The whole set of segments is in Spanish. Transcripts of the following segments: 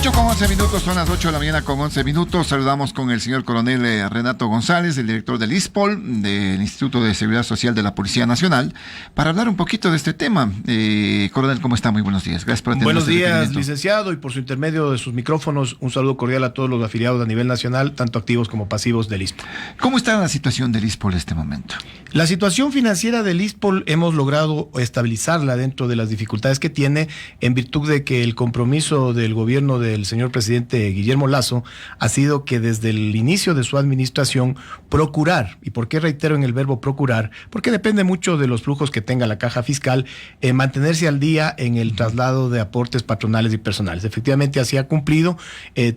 8:11, son las 8 de la mañana con 11 minutos. Saludamos con el señor coronel Renato González, el director del ISPOL, del Instituto de Seguridad Social de la Policía Nacional, para hablar un poquito de este tema. Coronel, ¿cómo está? Muy buenos días. Gracias por atender. Buenos días, licenciado, y por su intermedio de sus micrófonos, un saludo cordial a todos los afiliados a nivel nacional, tanto activos como pasivos del ISPOL. ¿Cómo está la situación del ISPOL en este momento? La situación financiera del ISPOL hemos logrado estabilizarla dentro de las dificultades que tiene, en virtud de que el compromiso del gobierno del señor presidente Guillermo Lasso ha sido que desde el inicio de su administración procurar, y por qué reitero en el verbo procurar, porque depende mucho de los flujos que tenga la caja fiscal, mantenerse al día en el traslado de aportes patronales y personales. Efectivamente así ha cumplido.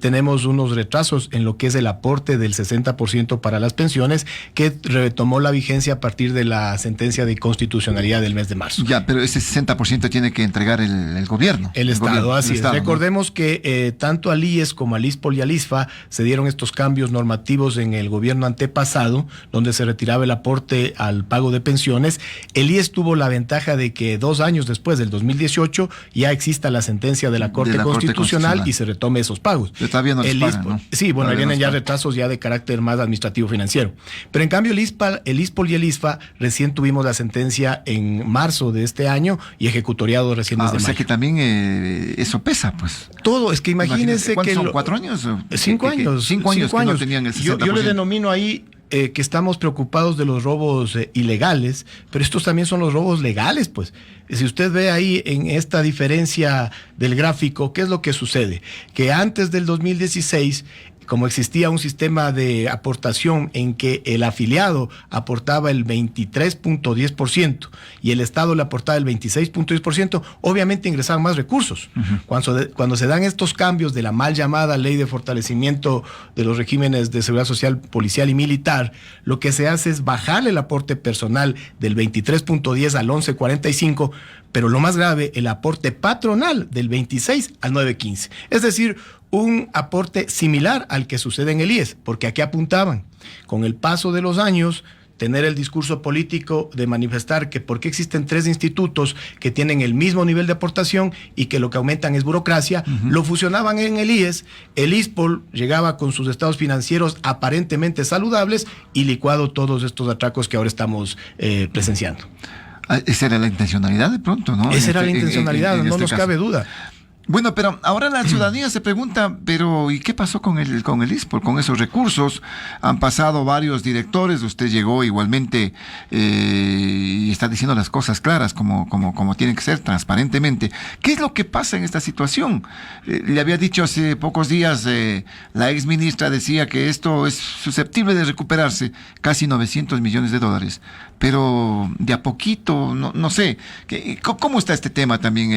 Tenemos unos retrasos en lo que es el aporte del 60% para las pensiones, que retomó la vigencia a partir de la sentencia de inconstitucionalidad del mes de marzo. Ya, pero ese 60% tiene que entregar el gobierno. El Estado, gobierno, así es. Estado, Recordemos, ¿no?, que tanto al IES como al ISPOL y al ISFA se dieron estos cambios normativos en el gobierno antepasado, donde se retiraba el aporte al pago de pensiones. El IES tuvo la ventaja de que 2 años después, del 2018, ya exista la sentencia de la Corte Constitucional y se retome esos pagos. Pero todavía no les pagan, ¿no? Sí, bueno, ahí vienen ya retrasos ya de carácter más administrativo financiero. Pero en cambio el ISPOL y el ISFA recién tuvimos la sentencia en marzo de este año y ejecutoriado recién desde mayo. O sea que también eso pesa, pues. Todo, es que imagínense que... ¿Son 4 años? 5 años. 5 años que no tenían el 60%. Yo le denomino ahí que estamos preocupados de los robos ilegales, pero estos también son los robos legales, pues. Si usted ve ahí en esta diferencia del gráfico, ¿qué es lo que sucede? Que antes del 2016... como existía un sistema de aportación en que el afiliado aportaba el 23.10% y el Estado le aportaba el 26.10%, obviamente ingresaban más recursos. Cuando se dan estos cambios de la mal llamada ley de fortalecimiento de los regímenes de seguridad social, policial y militar, lo que se hace es bajarle el aporte personal del 23.10 al 11.45%, pero lo más grave, el aporte patronal del 26 al 9.15. Es decir, un aporte similar al que sucede en el IES, porque aquí apuntaban, con el paso de los años, tener el discurso político de manifestar que por qué existen 3 institutos que tienen el mismo nivel de aportación y que lo que aumentan es burocracia, lo fusionaban en el IES, el ISPOL llegaba con sus estados financieros aparentemente saludables y licuado todos estos atracos que ahora estamos presenciando. Esa era la intencionalidad de pronto, ¿no? Esa era la intencionalidad, no nos cabe duda. Bueno, pero ahora la ciudadanía se pregunta, pero ¿y qué pasó con el ISPOL, con esos recursos? Han pasado varios directores, usted llegó igualmente y está diciendo las cosas claras como tienen que ser, transparentemente. ¿Qué es lo que pasa en esta situación? Le había dicho hace pocos días, la ex ministra decía que esto es susceptible de recuperarse, casi $900 millones, pero de a poquito, no sé. ¿Cómo está este tema también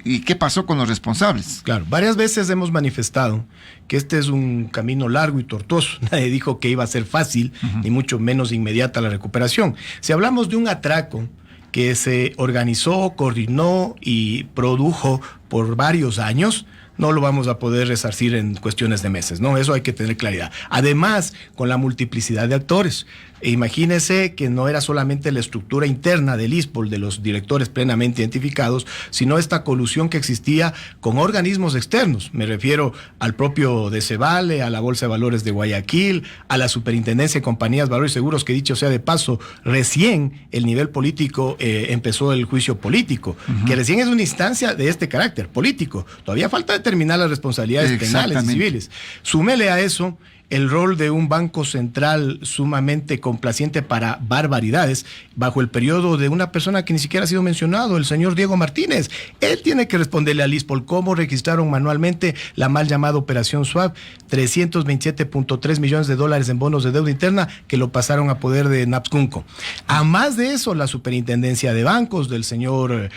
y qué pasó con los responsables? Claro, varias veces hemos manifestado que este es un camino largo y tortuoso. Nadie dijo que iba a ser fácil, ni mucho menos inmediata la recuperación. Si hablamos de un atraco que se organizó, coordinó y produjo por varios años, no lo vamos a poder resarcir en cuestiones de meses, ¿no? Eso hay que tener claridad. Además, con la multiplicidad de actores. Imagínese que no era solamente la estructura interna del ISPOL, de los directores plenamente identificados, sino esta colusión que existía con organismos externos. Me refiero al propio Decebale, a la Bolsa de Valores de Guayaquil, a la Superintendencia de Compañías, Valores y Seguros, que dicho sea de paso, recién el nivel político empezó el juicio político, que recién es una instancia de este carácter político. Todavía falta determinar las responsabilidades penales y civiles. Súmele a eso el rol de un banco central sumamente complaciente para barbaridades bajo el periodo de una persona que ni siquiera ha sido mencionado, el señor Diego Martínez. Él tiene que responderle al ISPOL cómo registraron manualmente la mal llamada Operación Swap, $327.3 millones en bonos de deuda interna que lo pasaron a poder de Napscunco. A más de eso, la Superintendencia de Bancos del señor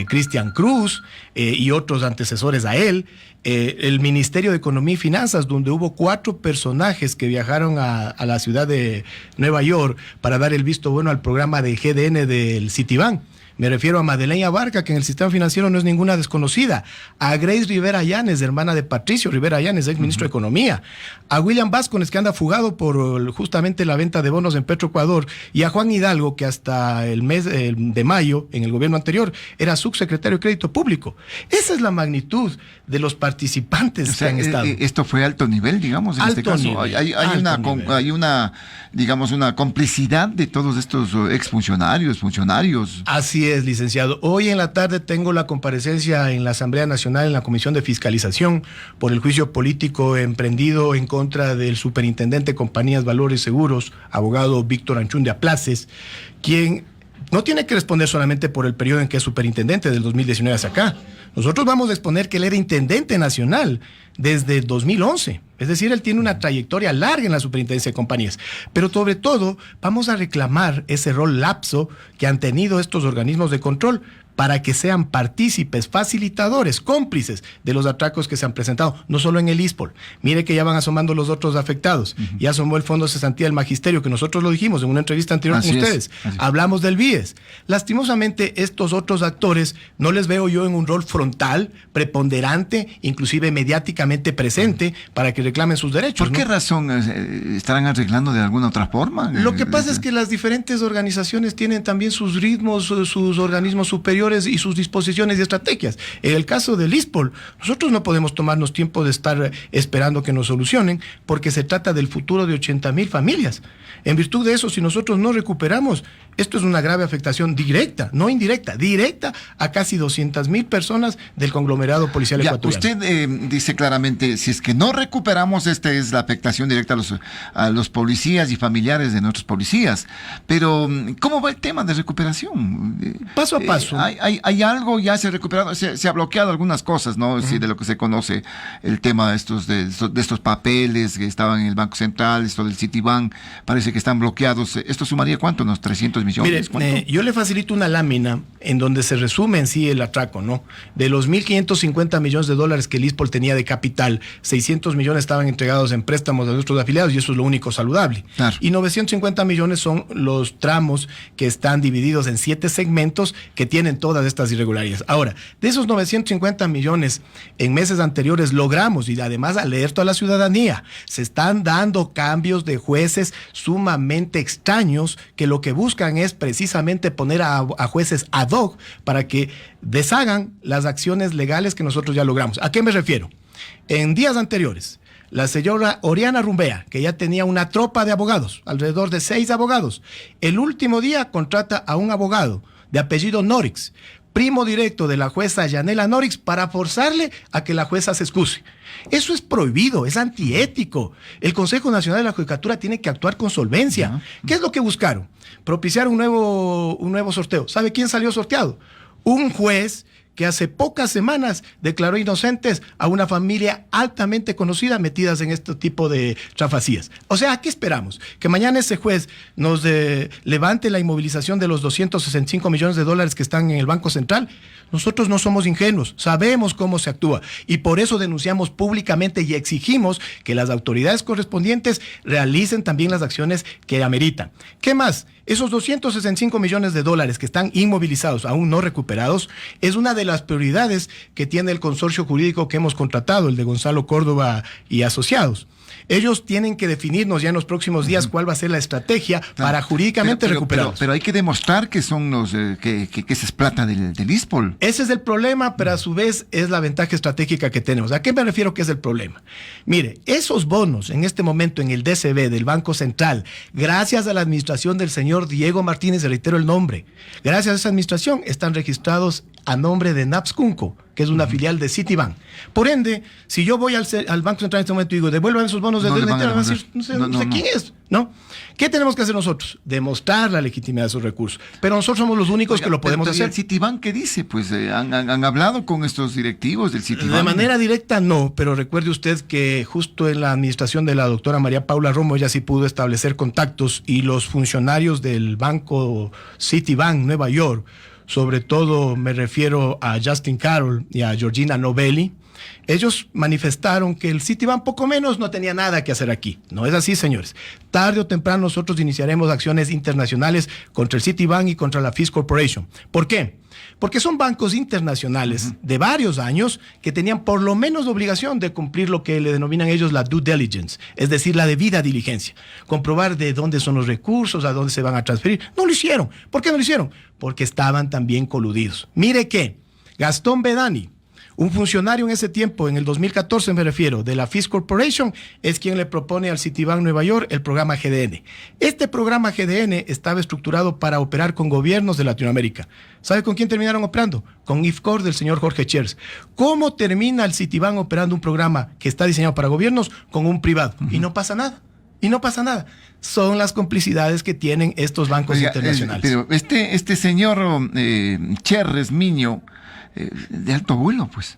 Cristian Cruz y otros antecesores a él, el Ministerio de Economía y Finanzas, donde hubo 4 personajes que viajaron a la ciudad de Nueva York para dar el visto bueno al programa de GDN del Citibank. Me refiero a Madeleine Abarca, que en el sistema financiero no es ninguna desconocida. A Grace Rivera Llanes, hermana de Patricio Rivera Llanes, ex ministro de Economía. A William Vázquez, que anda fugado por justamente la venta de bonos en Petroecuador. Y a Juan Hidalgo, que hasta el mes de mayo, en el gobierno anterior, era subsecretario de Crédito Público. Esa es la magnitud de los participantes que han estado. Esto fue alto nivel, digamos, en este caso. Hay una, digamos, una complicidad de todos estos exfuncionarios, funcionarios. Así es, licenciado. Hoy en la tarde tengo la comparecencia en la Asamblea Nacional, en la Comisión de Fiscalización, por el juicio político emprendido en contra del superintendente de Compañías Valores Seguros, abogado Víctor Anchundia Places, quien no tiene que responder solamente por el periodo en que es superintendente, del 2019 hacia acá. Nosotros vamos a exponer que él era intendente nacional desde 2011. Es decir, él tiene una trayectoria larga en la superintendencia de compañías. Pero sobre todo, vamos a reclamar ese rol lapso que han tenido estos organismos de control para que sean partícipes, facilitadores, cómplices de los atracos que se han presentado, no solo en el ISPOL. Mire que ya van asomando los otros afectados. Ya asomó el Fondo de Cesantía del Magisterio, que nosotros lo dijimos en una entrevista anterior con ustedes. Hablamos del BIES. Lastimosamente, estos otros actores no les veo yo en un rol frontal, preponderante, inclusive mediáticamente presente, para que reclamen sus derechos. ¿Por qué razón estarán arreglando de alguna otra forma? Lo que pasa es que las diferentes organizaciones tienen también sus ritmos, sus organismos superiores y sus disposiciones y estrategias. En el caso del ISPOL, nosotros no podemos tomarnos tiempo de estar esperando que nos solucionen, porque se trata del futuro de 80,000 familias. En virtud de eso, si nosotros no recuperamos, esto es una grave afectación directa, no indirecta, directa a casi 200,000 personas del conglomerado policial ecuatoriano. Usted dice claramente, si es que no recuperamos, esta es la afectación directa a los policías y familiares de nuestros policías. Pero, ¿cómo va el tema de recuperación? Paso a paso. Hay algo, ya se ha recuperado, se ha bloqueado algunas cosas, ¿no? Sí, de lo que se conoce el tema de estos papeles que estaban en el Banco Central, esto del Citibank, parece que están bloqueados. ¿Esto sumaría cuánto? ¿Unos 300 millones? Mire, yo le facilito una lámina en donde se resume en sí el atraco, ¿no? De los 1.550 millones de dólares que el ISPOL tenía de capital, 600 millones estaban entregados en préstamos de nuestros afiliados, y eso es lo único saludable. Claro. Y 950 millones son los tramos que están divididos en 7 segmentos que tienen todas estas irregularidades. Ahora, de esos 950 millones en meses anteriores logramos, y además alerto a la ciudadanía, se están dando cambios de jueces sumamente extraños que lo que buscan es precisamente poner a jueces ad hoc para que deshagan las acciones legales que nosotros ya logramos. ¿A qué me refiero? En días anteriores, la señora Oriana Rumbea, que ya tenía una tropa de abogados, alrededor de 6 abogados, el último día contrata a un abogado de apellido Norix, primo directo de la jueza Yanela Norix, para forzarle a que la jueza se excuse. Eso es prohibido, es antiético. El Consejo Nacional de la Judicatura tiene que actuar con solvencia. ¿Qué es lo que buscaron? Propiciar un nuevo sorteo. ¿Sabe quién salió sorteado? Un juez que hace pocas semanas declaró inocentes a una familia altamente conocida metidas en este tipo de trafacías. O sea, ¿qué esperamos? Que mañana ese juez nos levante la inmovilización de los 265 millones de dólares que están en el Banco Central. Nosotros no somos ingenuos, sabemos cómo se actúa, y por eso denunciamos públicamente y exigimos que las autoridades correspondientes realicen también las acciones que ameritan. ¿Qué más? Esos 265 millones de dólares que están inmovilizados, aún no recuperados, es una de las prioridades que tiene el consorcio jurídico que hemos contratado, el de Gonzalo Córdoba y Asociados. Ellos tienen que definirnos ya en los próximos días cuál va a ser la estrategia para jurídicamente recuperarlos. Pero hay que demostrar que son los que esa es plata del ISPOL. Ese es el problema, pero a su vez es la ventaja estratégica que tenemos. ¿A qué me refiero que es el problema? Mire, esos bonos en este momento en el DCB del Banco Central, gracias a la administración del señor Diego Martínez, reitero el nombre, gracias a esa administración están registrados a nombre de Naps Cunco, que es una filial de Citibank. Por ende, si yo voy al Banco Central en este momento y digo, devuelvan esos bonos del DNT, van a decir, no sé quién es, ¿no? ¿Qué tenemos que hacer nosotros? Demostrar la legitimidad de esos recursos. Pero nosotros somos los únicos que lo podemos hacer. ¿El Citibank qué dice? Pues han hablado con estos directivos del Citibank. De manera directa no, pero recuerde usted que justo en la administración de la doctora María Paula Romo, ella sí pudo establecer contactos, y los funcionarios del banco Citibank Nueva York, sobre todo me refiero a Justin Carroll y a Georgina Novelli, Ellos manifestaron que el Citibank poco menos no tenía nada que hacer aquí. No es así, señores. Tarde o temprano nosotros iniciaremos acciones internacionales contra el Citibank y contra la Fish Corporation. ¿Por qué? Porque son bancos internacionales de varios años que tenían por lo menos la obligación de cumplir lo que le denominan ellos la due diligence, es decir, la debida diligencia. Comprobar de dónde son los recursos, a dónde se van a transferir. No lo hicieron. ¿Por qué no lo hicieron? Porque estaban también coludidos. Mire que Gastón Bedani, un funcionario en ese tiempo, en el 2014 me refiero, de la Fish Corporation, es quien le propone al Citibank Nueva York el programa GDN. Este programa GDN estaba estructurado para operar con gobiernos de Latinoamérica. ¿Sabe con quién terminaron operando? Con IFCOR del señor Jorge Chers. ¿Cómo termina el Citibank operando un programa que está diseñado para gobiernos con un privado? Y no pasa nada. Y no pasa nada. Son las complicidades que tienen estos bancos internacionales. Pero este señor Cherres Miño, de alto vuelo, pues.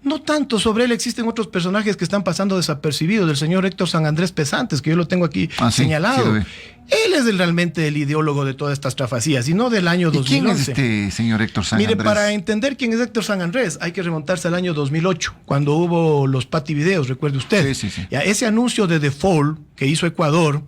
No tanto, sobre él existen otros personajes que están pasando desapercibidos, del señor Héctor San Andrés Pesantes, que yo lo tengo aquí señalado. Sí, él es realmente el ideólogo de todas estas trafacías, y no del año 2011. ¿Y quién es este señor Héctor San Andrés? Mire, para entender quién es Héctor San Andrés, hay que remontarse al año 2008, cuando hubo los Pati Videos, recuerde usted. Sí. Ya, ese anuncio de default que hizo Ecuador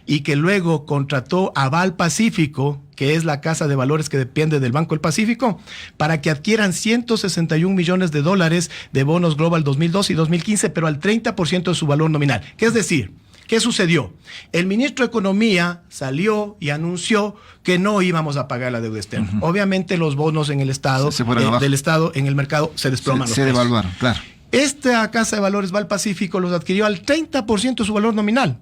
y que luego contrató a Val Pacífico, que es la casa de valores que depende del Banco del Pacífico, para que adquieran 161 millones de dólares de bonos Global 2012 y 2015, pero al 30% de su valor nominal. ¿Qué es decir? ¿Qué sucedió? El ministro de Economía salió y anunció que no íbamos a pagar la deuda externa. Obviamente los bonos en el Estado, del Estado en el mercado se desploman. Se devaluaron, claro. Esta casa de valores Val Pacífico los adquirió al 30% de su valor nominal.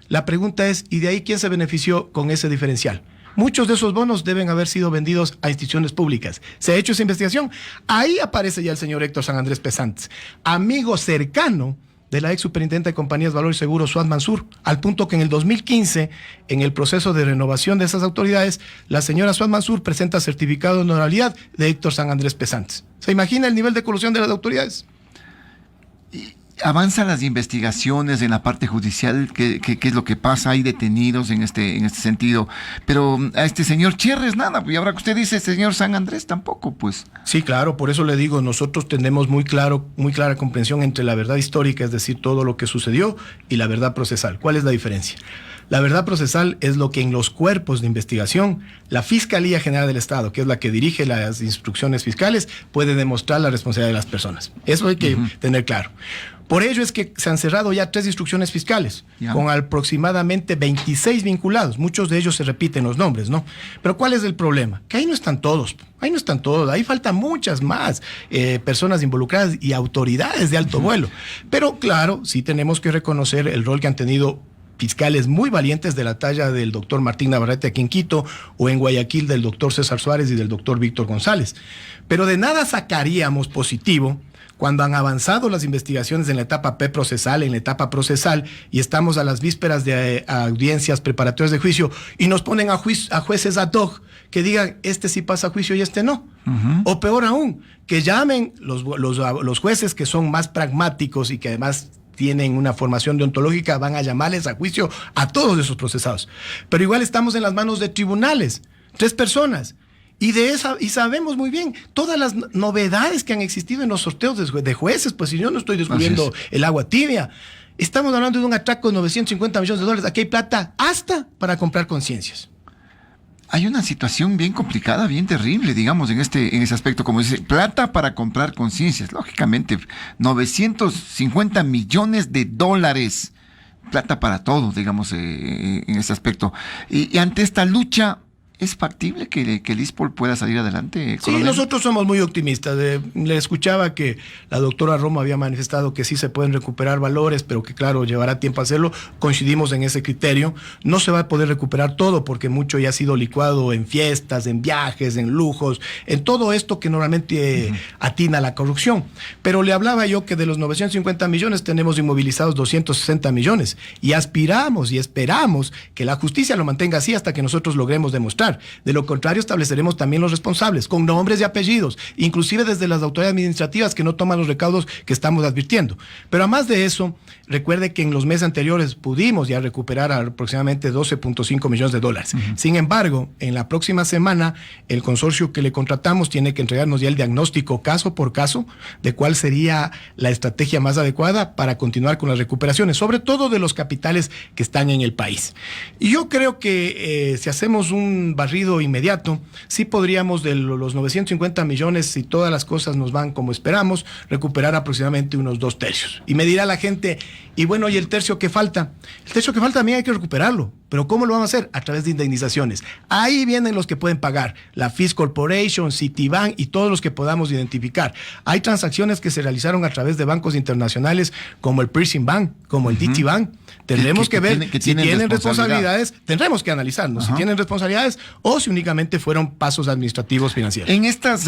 La pregunta es, ¿y de ahí quién se benefició con ese diferencial? Muchos de esos bonos deben haber sido vendidos a instituciones públicas. ¿Se ha hecho esa investigación? Ahí aparece ya el señor Héctor San Andrés Pesantes, amigo cercano de la ex superintendente de Compañías Valores y Seguros, Suad Mansur, al punto que en el 2015, en el proceso de renovación de esas autoridades, la señora Suad Mansur presenta certificado de honorabilidad de Héctor San Andrés Pesantes. ¿Se imagina el nivel de colusión de las autoridades? ¿Avanzan las investigaciones en la parte judicial? ¿Qué es lo que pasa? ¿Hay detenidos en este sentido? Pero a este señor Cherres nada, y ahora que usted dice señor San Andrés tampoco, pues. Sí, claro, por eso le digo, nosotros tenemos muy clara comprensión entre la verdad histórica, es decir, todo lo que sucedió, y la verdad procesal. ¿Cuál es la diferencia? La verdad procesal es lo que en los cuerpos de investigación, la Fiscalía General del Estado, que es la que dirige las instrucciones fiscales, puede demostrar la responsabilidad de las personas. Eso hay que tener claro. Por ello es que se han cerrado ya 3 instrucciones fiscales, con aproximadamente 26 vinculados. Muchos de ellos se repiten los nombres, ¿no? Pero ¿cuál es el problema? Que ahí no están todos. Ahí faltan muchas más personas involucradas y autoridades de alto vuelo. Pero claro, sí tenemos que reconocer el rol que han tenido fiscales muy valientes de la talla del doctor Martín Navarrete aquí en Quito, o en Guayaquil del doctor César Suárez y del doctor Víctor González. Pero de nada sacaríamos positivo cuando han avanzado las investigaciones en la etapa preprocesal, en la etapa procesal, y estamos a las vísperas de audiencias preparatorias de juicio, y nos ponen a jueces ad hoc que digan, este sí pasa a juicio y este no. O peor aún, que llamen los jueces que son más pragmáticos y que además tienen una formación deontológica, van a llamarles a juicio a todos esos procesados. Pero igual estamos en las manos de tribunales, 3 personas. Y sabemos muy bien todas las novedades que han existido en los sorteos de jueces, pues si yo no estoy descubriendo el agua tibia. Estamos hablando de un atraco de 950 millones de dólares. Aquí hay plata hasta para comprar conciencias. Hay una situación bien complicada, bien terrible, digamos, en ese aspecto, como dice, plata para comprar conciencias. Lógicamente, 950 millones de dólares, plata para todo, digamos, en ese aspecto. Y ante esta lucha, ¿es factible que el ISPOL pueda salir adelante, coronel? Sí, nosotros somos muy optimistas. Le escuchaba que la doctora Romo había manifestado que sí se pueden recuperar valores, pero que claro, llevará tiempo hacerlo. Coincidimos en ese criterio. No se va a poder recuperar todo porque mucho ya ha sido licuado en fiestas, en viajes, en lujos, en todo esto que normalmente atina la corrupción. Pero le hablaba yo que de los 950 millones tenemos inmovilizados 260 millones y aspiramos y esperamos que la justicia lo mantenga así hasta que nosotros logremos demostrar recuperar. De lo contrario, estableceremos también los responsables, con nombres y apellidos, inclusive desde las autoridades administrativas que no toman los recaudos que estamos advirtiendo. Pero además de eso, recuerde que en los meses anteriores pudimos ya recuperar aproximadamente 12.5 millones de dólares. Sin embargo, en la próxima semana, el consorcio que le contratamos tiene que entregarnos ya el diagnóstico caso por caso de cuál sería la estrategia más adecuada para continuar con las recuperaciones, sobre todo de los capitales que están en el país. Y yo creo que si hacemos un barrido inmediato, sí podríamos de los 950 millones, si todas las cosas nos van como esperamos, recuperar aproximadamente unos 2/3. Y me dirá la gente, y bueno, ¿y el tercio que falta? El tercio que falta también hay que recuperarlo. ¿Pero cómo lo vamos a hacer? A través de indemnizaciones. Ahí vienen los que pueden pagar, la Fish Corporation, Citibank y todos los que podamos identificar. Hay transacciones que se realizaron a través de bancos internacionales como el Prison Bank, como el DT Bank. Tendremos que ver si tienen responsabilidades, tendremos que analizarnos si tienen responsabilidades o si únicamente fueron pasos administrativos financieros. En estos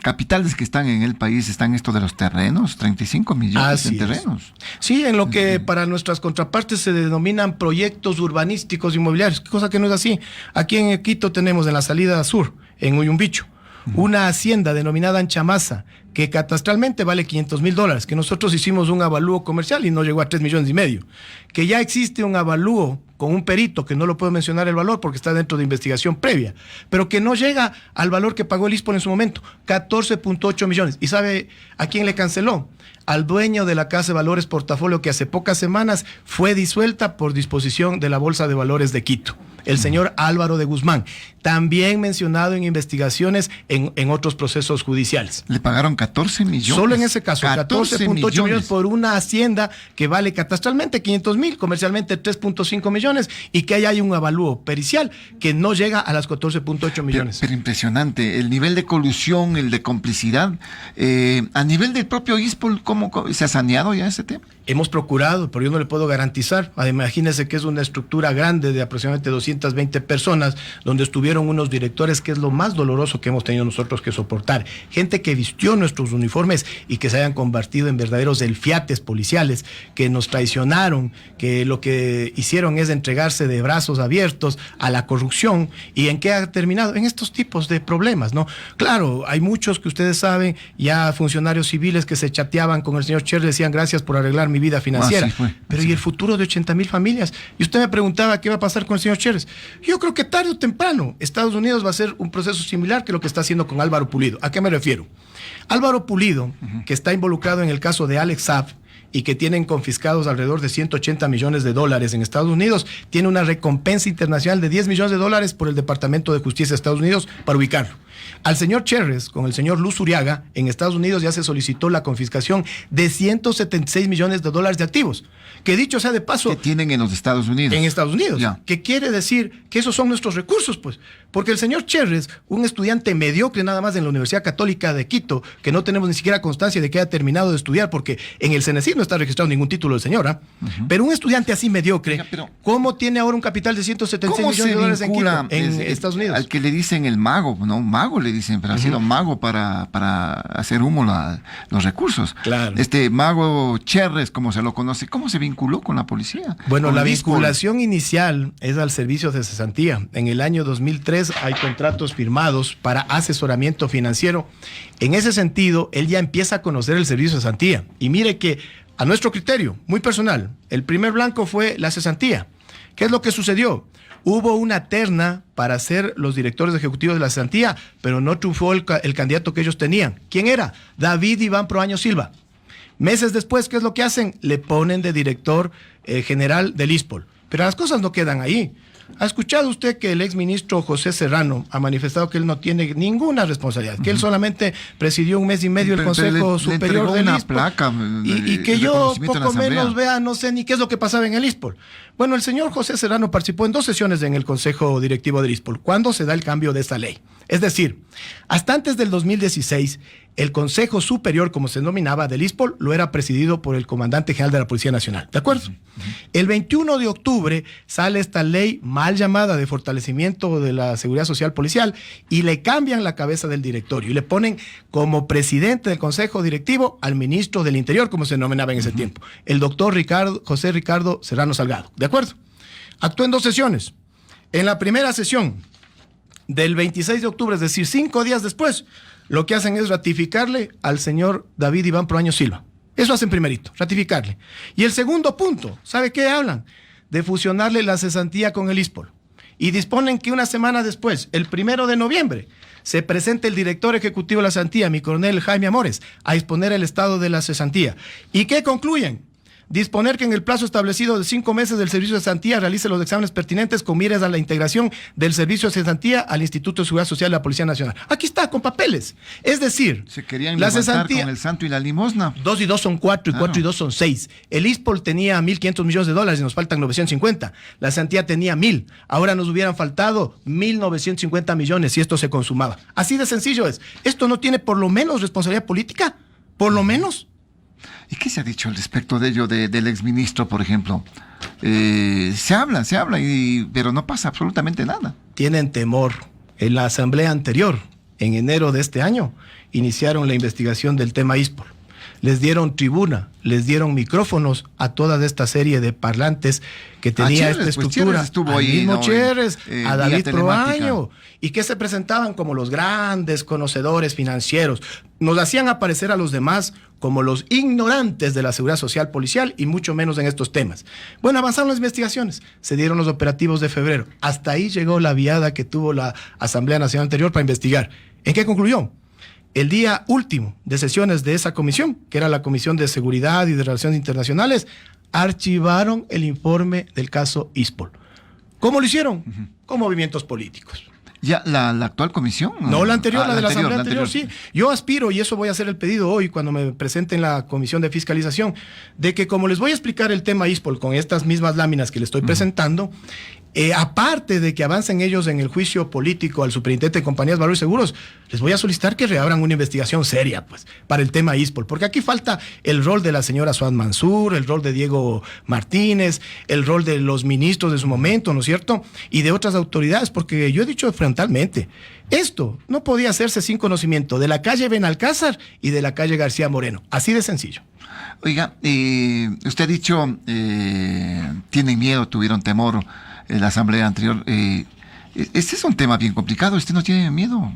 capitales que están en el país, están esto de los terrenos, 35 millones de terrenos. Sí, en lo que para nuestras contrapartes se denominan proyectos urbanísticos inmobiliarios, cosa que no es así. Aquí en Quito tenemos en la salida sur, en Uyumbicho, una hacienda denominada Anchamaza, que catastralmente vale $500,000, que nosotros hicimos un avalúo comercial y no llegó a 3,5 millones, que ya existe un avalúo con un perito, que no lo puedo mencionar el valor porque está dentro de investigación previa, pero que no llega al valor que pagó el ISPOL en su momento, 14.8 millones. ¿Y sabe a quién le canceló? Al dueño de la Casa de Valores Portafolio, que hace pocas semanas fue disuelta por disposición de la Bolsa de Valores de Quito, el señor Álvaro de Guzmán, también mencionado en investigaciones en otros procesos judiciales. Le pagaron 14 millones. Solo en ese caso, 14.8 millones por una hacienda que vale catastralmente 500,000, comercialmente 3.5 millones, y que ahí hay un avalúo pericial que no llega a las 14.8 millones. Pero impresionante, el nivel de colusión, el de complicidad. A nivel del propio ISPOL, ¿cómo se ha saneado ya ese tema? Hemos procurado, pero yo no le puedo garantizar. Imagínense que es una estructura grande de aproximadamente 220 personas, donde estuvieron unos directores, que es lo más doloroso que hemos tenido nosotros que soportar. Gente que vistió nuestros uniformes y que se hayan convertido en verdaderos delfiates policiales, que nos traicionaron, que lo que hicieron es entregarse de brazos abiertos a la corrupción. ¿Y en qué ha terminado? En estos tipos de problemas, ¿no? Claro, hay muchos que ustedes saben, ya funcionarios civiles que se chateaban con el señor Cher, decían gracias por arreglar mi vida financiera. Pero ¿y el futuro de 80,000 familias? Y usted me preguntaba qué va a pasar con el señor Cher. Yo creo que tarde o temprano Estados Unidos va a hacer un proceso similar que lo que está haciendo con Álvaro Pulido. ¿A qué me refiero? Álvaro Pulido, que está involucrado en el caso de Alex Saab y que tienen confiscados alrededor de 180 millones de dólares en Estados Unidos, tiene una recompensa internacional de 10 millones de dólares por el Departamento de Justicia de Estados Unidos para ubicarlo. Al señor Cherres, con el señor Luz Uriaga, en Estados Unidos ya se solicitó la confiscación de 176 millones de dólares de activos, que dicho sea de paso... que tienen en los Estados Unidos. En Estados Unidos. Ya. Que quiere decir que esos son nuestros recursos, pues. Porque el señor Cherres, un estudiante mediocre nada más en la Universidad Católica de Quito, que no tenemos ni siquiera constancia de que haya terminado de estudiar, porque en el CENESID no está registrado ningún título de señora, pero un estudiante así mediocre, ¿cómo tiene ahora un capital de 176 millones de dólares en Quito, en Estados Unidos? Al que le dicen el mago, ¿no? Un mago le dicen, pero ha sido mago para hacer humo los recursos. Claro. Este mago Cherres, como se lo conoce, ¿cómo se vinculó con la policía? Bueno, la vinculación inicial es al servicio de cesantía. En el año 2003 hay contratos firmados para asesoramiento financiero. En ese sentido, él ya empieza a conocer el servicio de cesantía. Y mire que, a nuestro criterio, muy personal, el primer blanco fue la cesantía. ¿Qué es lo que sucedió? Hubo una terna para ser los directores ejecutivos de la cesantía, pero no triunfó el candidato que ellos tenían. ¿Quién era? David Iván Proaño Silva. Meses después, ¿qué es lo que hacen? Le ponen de director general del ISPOL. Pero las cosas no quedan ahí. ¿Ha escuchado usted que el exministro José Serrano ha manifestado que él no tiene ninguna responsabilidad, que él solamente presidió un mes y medio el Consejo Superior del ISPOL y que yo poco menos vea, no sé ni qué es lo que pasaba en el ISPOL? Bueno, el señor José Serrano participó en 2 sesiones en el Consejo Directivo del ISPOL, cuando se da el cambio de esta ley. Es decir, hasta antes del 2016, el Consejo Superior, como se denominaba, del ISPOL, lo era presidido por el Comandante General de la Policía Nacional. ¿De acuerdo? El 21 de octubre sale esta ley mal llamada de fortalecimiento de la seguridad social policial y le cambian la cabeza del directorio y le ponen como presidente del Consejo Directivo al ministro del Interior, como se denominaba en ese tiempo, el doctor José Ricardo Serrano Salgado. ¿De acuerdo? Actuó en 2 sesiones. En la primera sesión del 26 de octubre, es decir, 5 días después, lo que hacen es ratificarle al señor David Iván Proaño Silva. Eso hacen primerito, ratificarle. Y el segundo punto, ¿sabe qué hablan? De fusionarle la cesantía con el ISPOL. Y disponen que una semana después, el 1 de noviembre, se presente el director ejecutivo de la cesantía, mi coronel Jaime Amores, a exponer el estado de la cesantía. ¿Y qué concluyen? Disponer que en el plazo establecido de 5 meses del servicio de cesantía realice los exámenes pertinentes con miras a la integración del servicio de cesantía al Instituto de Seguridad Social de la Policía Nacional. Aquí está, con papeles. Es decir, se querían la cesantía con el santo y la limosna. 2 y 2 son 4 y 4 y 2 son 6. El ISPOL tenía $1.500 millones y nos faltan 950. La cesantía tenía 1.000. Ahora nos hubieran faltado 1.950 millones si esto se consumaba. Así de sencillo es. ¿Esto no tiene por lo menos responsabilidad política? ¿Por lo menos? ¿Y qué se ha dicho al respecto de ello del exministro, por ejemplo? Se habla, pero no pasa absolutamente nada. Tienen temor. En la asamblea anterior, en enero de este año, iniciaron la investigación del tema ISPOL. Les dieron tribuna, les dieron micrófonos a toda esta serie de parlantes que tenía esta estructura. Pues estuvo ahí, mismo Chérez, a David Proaño, y que se presentaban como los grandes conocedores financieros. Nos hacían aparecer a los demás como los ignorantes de la seguridad social policial y mucho menos en estos temas. Bueno, avanzaron las investigaciones, se dieron los operativos de febrero. Hasta ahí llegó la viada que tuvo la Asamblea Nacional anterior para investigar. ¿En qué concluyó? El día último de sesiones de esa comisión, que era la Comisión de Seguridad y de Relaciones Internacionales, archivaron el informe del caso ISPOL. ¿Cómo lo hicieron? Con movimientos políticos. ¿Ya la actual comisión? No, la anterior, la de la Asamblea anterior, sí. Yo aspiro, y eso voy a hacer el pedido hoy cuando me presente en la Comisión de Fiscalización, de que como les voy a explicar el tema ISPOL con estas mismas láminas que les estoy presentando, aparte de que avancen ellos en el juicio político al superintendente de Compañías, Valores y Seguros, les voy a solicitar que reabran una investigación seria, pues, para el tema ISPOL, porque aquí falta el rol de la señora Suad Mansur, el rol de Diego Martínez, el rol de los ministros de su momento, ¿no es cierto? Y de otras autoridades, porque yo he dicho frontalmente, esto no podía hacerse sin conocimiento de la calle Benalcázar y de la calle García Moreno, así de sencillo. Oiga, usted ha dicho, tienen miedo, tuvieron temor en la asamblea anterior. Este es un tema bien complicado. ¿Usted no tiene miedo?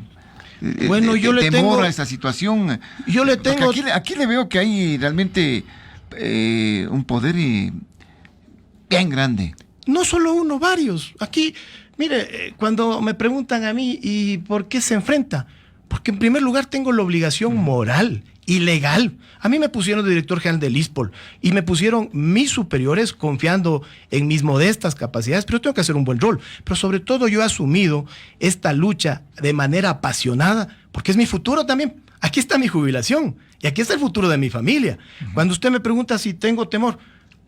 Bueno, yo le temor tengo a esta situación. Yo le tengo. Aquí le veo que hay realmente un poder bien grande. No solo uno, varios. Aquí, mire, cuando me preguntan a mí, ¿y por qué se enfrenta? Porque en primer lugar tengo la obligación moral y legal. A mí me pusieron de director general del ISPOL y me pusieron mis superiores confiando en mis modestas capacidades, pero tengo que hacer un buen rol. Pero sobre todo yo he asumido esta lucha de manera apasionada, porque es mi futuro también. Aquí está mi jubilación y aquí está el futuro de mi familia. Cuando usted me pregunta si tengo temor,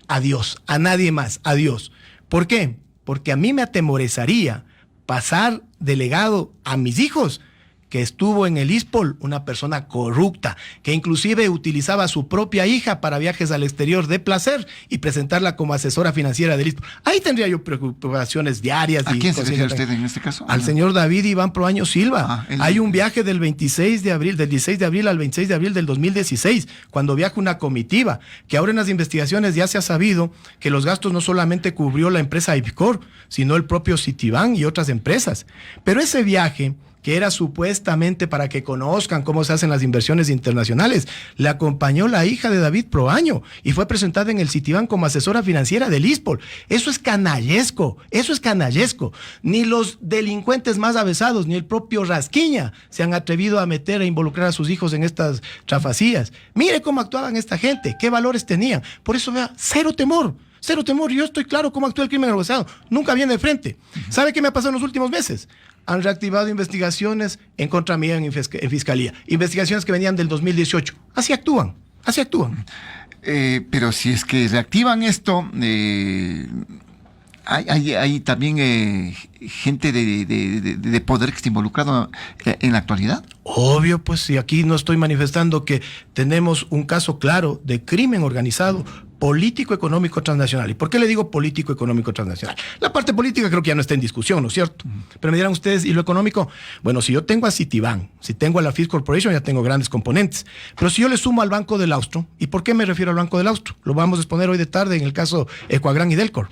a Dios, a nadie más, a Dios. ¿Por qué? Porque a mí me atemorizaría pasar de legado a mis hijos que estuvo en el ISPOL una persona corrupta, que inclusive utilizaba a su propia hija para viajes al exterior de placer y presentarla como asesora financiera del ISPOL. Ahí tendría yo preocupaciones diarias. ¿A quién se refiere usted en este caso? Al señor David Iván Proaño Silva. Hay un viaje del 16 de abril, del 16 de abril al 26 de abril del 2016, cuando viaja una comitiva, que ahora en las investigaciones ya se ha sabido que los gastos no solamente cubrió la empresa IPCOR, sino el propio Citibank y otras empresas. Pero ese viaje, que era supuestamente para que conozcan cómo se hacen las inversiones internacionales, le acompañó la hija de David Proaño y fue presentada en el Citibank como asesora financiera del ISPOL. Eso es canallesco, eso es canallesco. Ni los delincuentes más avesados, ni el propio Rasquiña se han atrevido a meter e involucrar a sus hijos en estas trafacías. Mire cómo actuaban esta gente, qué valores tenían. Por eso, vea, cero temor. Cero temor, yo estoy claro cómo actúa el crimen organizado. Nunca viene de frente. ¿Sabe qué me ha pasado en los últimos meses? Han reactivado investigaciones en contra mía en fiscalía. Investigaciones que venían del 2018. Así actúan, así actúan. Pero si es que reactivan esto, hay también gente de poder que está involucrado en la actualidad. Obvio, pues si aquí no estoy manifestando que tenemos un caso claro de crimen organizado político, económico, transnacional. ¿Y por qué le digo político, económico, transnacional? La parte política creo que ya no está en discusión, ¿no es cierto? Pero me dirán ustedes, ¿y lo económico? Bueno, si yo tengo a Citibank, si tengo a la Fifth Corporation, ya tengo grandes componentes. Pero si yo le sumo al Banco del Austro, ¿y por qué me refiero al Banco del Austro? Lo vamos a exponer hoy de tarde en el caso Ecuagran y Delcor.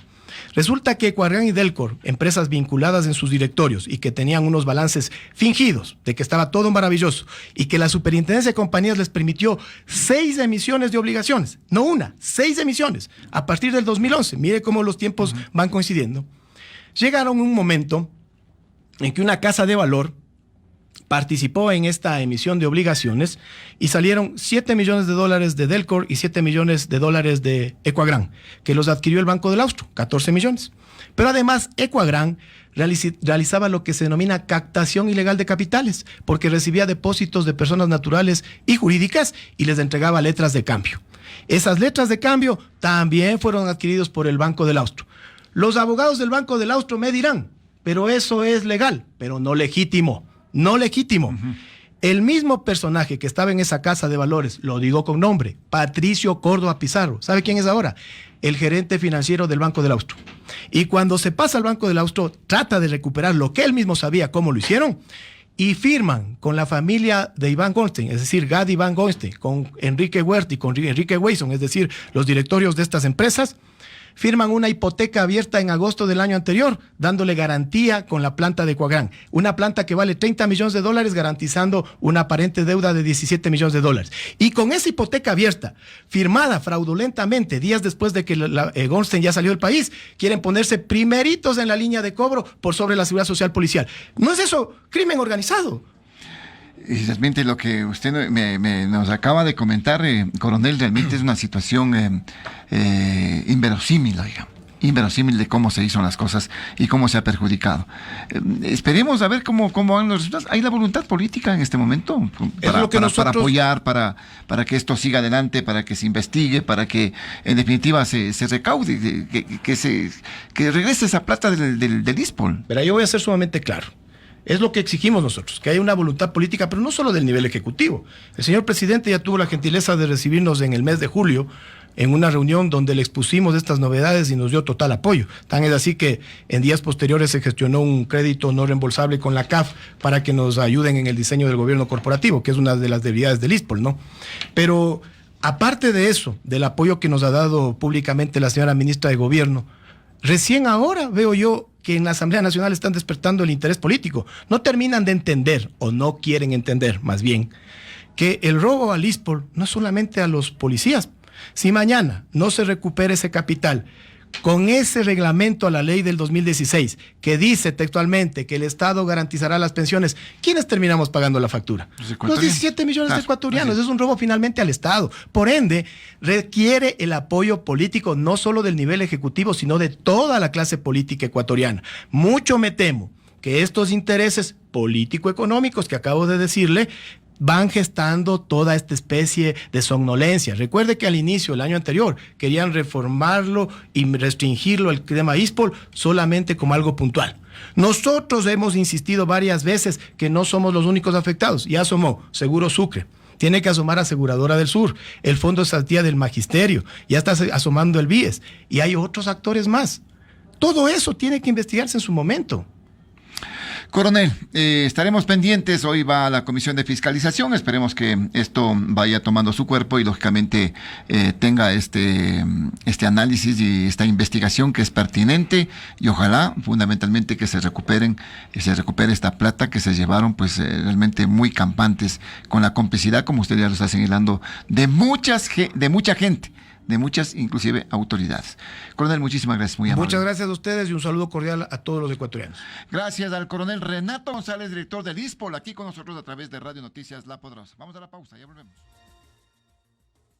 Resulta que Ecuadrian y Delcor, empresas vinculadas en sus directorios y que tenían unos balances fingidos de que estaba todo maravilloso y que la Superintendencia de Compañías les permitió 6 emisiones de obligaciones, no una, 6 emisiones, a partir del 2011. Mire cómo los tiempos van coincidiendo. Llegaron un momento en que una casa de valor participó en esta emisión de obligaciones y salieron $7 millones de Delcor y $7 millones de Ecuadrian, que los adquirió el Banco del Austro, 14 millones. Pero además Ecuadrian realizaba lo que se denomina captación ilegal de capitales, porque recibía depósitos de personas naturales y jurídicas y les entregaba letras de cambio. Esas letras de cambio también fueron adquiridos por el Banco del Austro. Los abogados del Banco del Austro me dirán, pero eso es legal, pero no legítimo. No legítimo. El mismo personaje que estaba en esa casa de valores, lo digo con nombre, Patricio Córdoba Pizarro. ¿Sabe quién es ahora? El gerente financiero del Banco del Austro. Y cuando se pasa al Banco del Austro, trata de recuperar lo que él mismo sabía cómo lo hicieron y firman con la familia de Iván Goldstein, es decir, Gad Iván Goldstein, con Enrique Huerta y con Enrique Weisson, es decir, los directorios de estas empresas, firman una hipoteca abierta en agosto del año anterior, dándole garantía con la planta de Ecuadrian. Una planta que vale $30 millones, garantizando una aparente deuda de $17 millones. Y con esa hipoteca abierta, firmada fraudulentamente, días después de que Goldstein ya salió del país, quieren ponerse primeritos en la línea de cobro por sobre la seguridad social policial. ¿No es eso crimen organizado? Y realmente lo que usted nos acaba de comentar, coronel, realmente es una situación inverosímil, oiga. Inverosímil de cómo se hizo las cosas y cómo se ha perjudicado. Esperemos a ver cómo van los resultados. ¿Hay la voluntad política en este momento para apoyar, para que esto siga adelante, para que se investigue, para que en definitiva se recaude, que regrese esa plata del ISPOL? Pero yo voy a ser sumamente claro. Es lo que exigimos nosotros, que haya una voluntad política, pero no solo del nivel ejecutivo. El señor presidente ya tuvo la gentileza de recibirnos en el mes de julio en una reunión donde le expusimos estas novedades y nos dio total apoyo. Tan es así que en días posteriores se gestionó un crédito no reembolsable con la CAF para que nos ayuden en el diseño del gobierno corporativo, que es una de las debilidades del ISPOL, ¿no? Pero aparte de eso, del apoyo que nos ha dado públicamente la señora ministra de Gobierno, recién ahora veo yo que en la Asamblea Nacional están despertando el interés político. No terminan de entender, o no quieren entender, más bien, que el robo al ISPOL no es solamente a los policías. Si mañana no se recupera ese capital, con ese reglamento a la ley del 2016, que dice textualmente que el Estado garantizará las pensiones, ¿quiénes terminamos pagando la factura? Los 17 millones de ecuatorianos. Es un robo finalmente al Estado. Por ende, requiere el apoyo político no solo del nivel ejecutivo, sino de toda la clase política ecuatoriana. Mucho me temo que estos intereses político-económicos que acabo de decirle van gestando toda esta especie de somnolencia. Recuerde que al inicio, el año anterior, querían reformarlo y restringirlo el tema ISPOL solamente como algo puntual. Nosotros hemos insistido varias veces que no somos los únicos afectados. Ya asomó Seguro Sucre. Tiene que asomar Aseguradora del Sur, el Fondo de Saltía del Magisterio, ya está asomando el BIES, y hay otros actores más. Todo eso tiene que investigarse en su momento. Coronel, estaremos pendientes. Hoy va a la Comisión de Fiscalización. Esperemos que esto vaya tomando su cuerpo y lógicamente tenga este análisis y esta investigación que es pertinente, y ojalá fundamentalmente que se recupere esta plata que se llevaron, pues realmente muy campantes, con la complicidad, como usted ya lo está señalando, de mucha gente, de muchas inclusive autoridades. Coronel, muchísimas gracias, muy amable. Muchas gracias a ustedes y un saludo cordial a todos los ecuatorianos. Gracias al coronel Renato González, director del ISPOL, aquí con nosotros a través de Radio Noticias La Poderosa. Vamos a la pausa, ya volvemos.